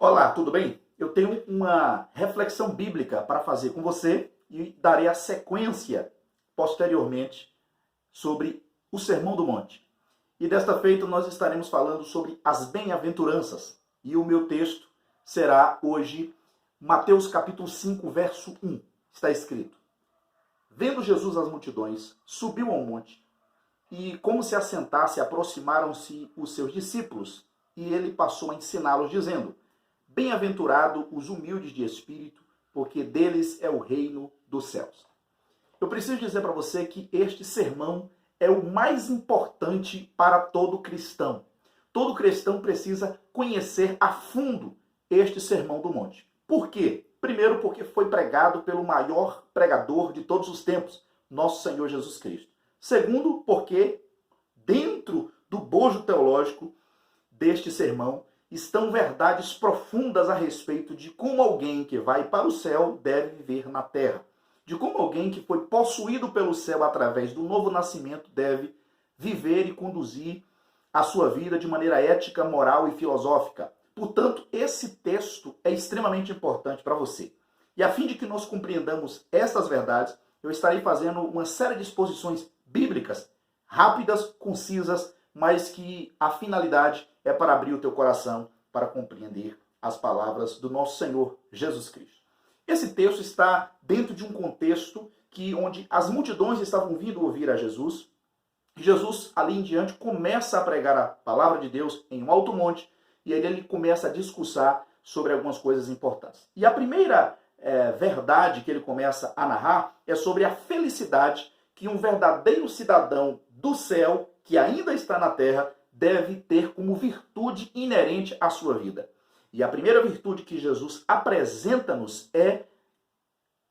Olá, tudo bem? Eu tenho uma reflexão bíblica para fazer com você e darei a sequência posteriormente sobre o Sermão do Monte. E desta feita nós estaremos falando sobre as bem-aventuranças. E o meu texto será hoje Mateus capítulo 5, verso 1. Está escrito: Vendo Jesus as multidões, subiu ao monte, e como se assentasse, aproximaram-se os seus discípulos, e ele passou a ensiná-los, dizendo: Bem-aventurado os humildes de espírito, porque deles é o reino dos céus. Eu preciso dizer para você que este sermão é o mais importante para todo cristão. Todo cristão precisa conhecer a fundo este Sermão do Monte. Por quê? Primeiro, porque foi pregado pelo maior pregador de todos os tempos, nosso Senhor Jesus Cristo. Segundo, porque dentro do bojo teológico deste sermão estão verdades profundas a respeito de como alguém que vai para o céu deve viver na terra. De como alguém que foi possuído pelo céu através do novo nascimento deve viver e conduzir a sua vida de maneira ética, moral e filosófica. Portanto, esse texto é extremamente importante para você. E a fim de que nós compreendamos estas verdades, eu estarei fazendo uma série de exposições bíblicas, rápidas, concisas, mas que a finalidade é para abrir o teu coração para compreender as palavras do nosso Senhor Jesus Cristo. Esse texto está dentro de um contexto onde as multidões estavam vindo ouvir a Jesus. Jesus, ali em diante, começa a pregar a palavra de Deus em um alto monte, e aí ele começa a discursar sobre algumas coisas importantes. E a primeira verdade que ele começa a narrar é sobre a felicidade que um verdadeiro cidadão do céu, que ainda está na terra, deve ter como virtude inerente à sua vida. E a primeira virtude que Jesus apresenta-nos é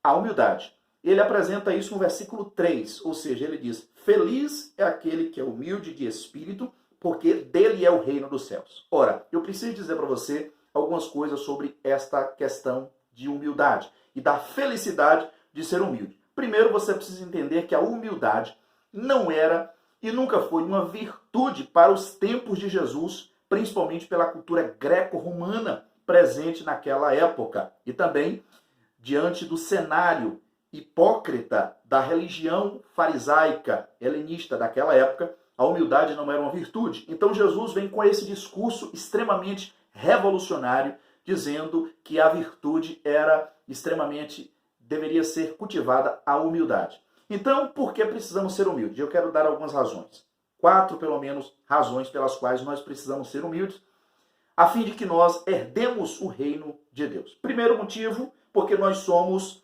a humildade. Ele apresenta isso no versículo 3, ou seja, ele diz: Feliz é aquele que é humilde de espírito, porque dele é o reino dos céus. Ora, eu preciso dizer para você algumas coisas sobre esta questão de humildade e da felicidade de ser humilde. Primeiro, você precisa entender que a humildade não era e nunca foi uma virtude para os tempos de Jesus, principalmente pela cultura greco-romana presente naquela época. E também diante do cenário hipócrita da religião farisaica helenista daquela época, a humildade não era uma virtude. Então Jesus vem com esse discurso extremamente revolucionário, dizendo que a virtude deveria ser cultivada a humildade. Então, por que precisamos ser humildes? Eu quero dar algumas razões. 4, pelo menos, razões pelas quais nós precisamos ser humildes, a fim de que nós herdemos o reino de Deus. Primeiro motivo, porque nós somos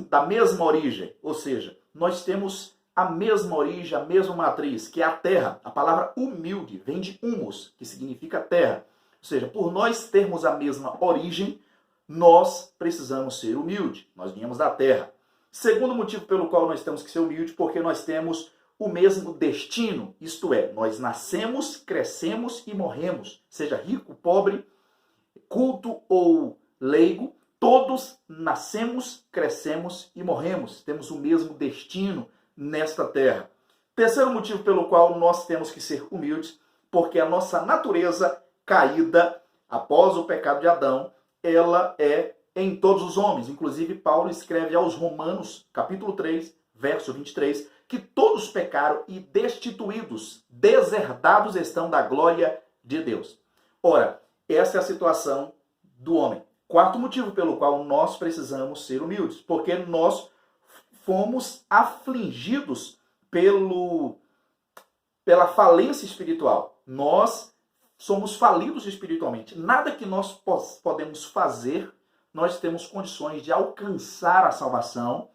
da mesma origem, ou seja, nós temos a mesma origem, a mesma matriz, que é a terra. A palavra humilde vem de humus, que significa terra. Ou seja, por nós termos a mesma origem, nós precisamos ser humildes. Nós viemos da terra. Segundo motivo pelo qual nós temos que ser humildes, porque nós temos o mesmo destino, isto é, nós nascemos, crescemos e morremos. Seja rico, pobre, culto ou leigo, todos nascemos, crescemos e morremos. Temos o mesmo destino nesta terra. Terceiro motivo pelo qual nós temos que ser humildes, porque a nossa natureza caída após o pecado de Adão, ela é em todos os homens. Inclusive, Paulo escreve aos Romanos, capítulo 3, verso 23, que todos pecaram e destituídos, deserdados estão da glória de Deus. Ora, essa é a situação do homem. Quarto motivo pelo qual nós precisamos ser humildes, porque nós fomos afligidos pela falência espiritual. Nós somos falidos espiritualmente. Nada que nós podemos fazer, nós temos condições de alcançar a salvação.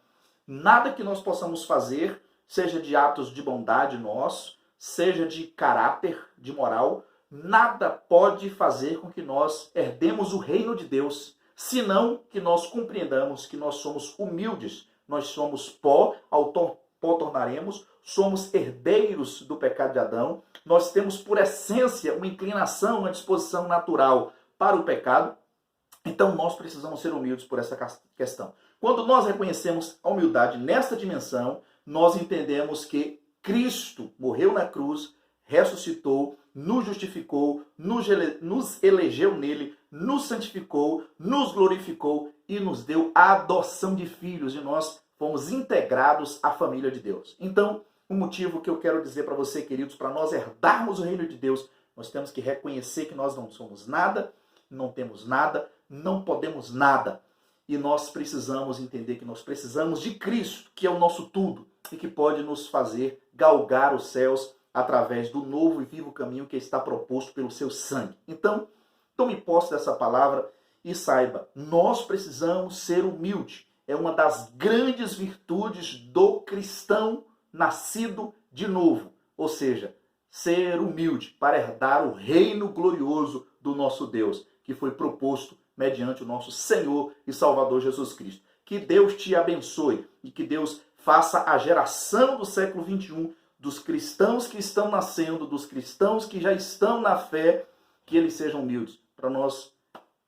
Nada que nós possamos fazer, seja de atos de bondade nosso, seja de caráter, de moral, nada pode fazer com que nós herdemos o reino de Deus, senão que nós compreendamos que nós somos humildes, nós somos pó, ao pó tornaremos, somos herdeiros do pecado de Adão, nós temos por essência uma inclinação, uma disposição natural para o pecado. Então nós precisamos ser humildes por essa questão. Quando nós reconhecemos a humildade nesta dimensão, nós entendemos que Cristo morreu na cruz, ressuscitou, nos justificou, nos elegeu nele, nos santificou, nos glorificou e nos deu a adoção de filhos, e nós fomos integrados à família de Deus. Então, o motivo que eu quero dizer para você, queridos, para nós herdarmos o reino de Deus, nós temos que reconhecer que nós não somos nada, não temos nada, não podemos nada. E nós precisamos entender que nós precisamos de Cristo, que é o nosso tudo, e que pode nos fazer galgar os céus através do novo e vivo caminho que está proposto pelo seu sangue. Então, tome posse dessa palavra e saiba, nós precisamos ser humildes. É uma das grandes virtudes do cristão nascido de novo. Ou seja, ser humilde para herdar o reino glorioso do nosso Deus, que foi proposto mediante o nosso Senhor e Salvador Jesus Cristo. Que Deus te abençoe e que Deus faça a geração do século XXI, dos cristãos que estão nascendo, dos cristãos que já estão na fé, que eles sejam humildes, para nós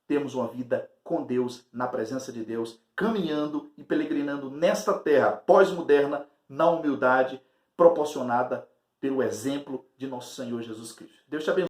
termos uma vida com Deus, na presença de Deus, caminhando e peregrinando nesta terra pós-moderna, na humildade proporcionada pelo exemplo de nosso Senhor Jesus Cristo. Deus te abençoe.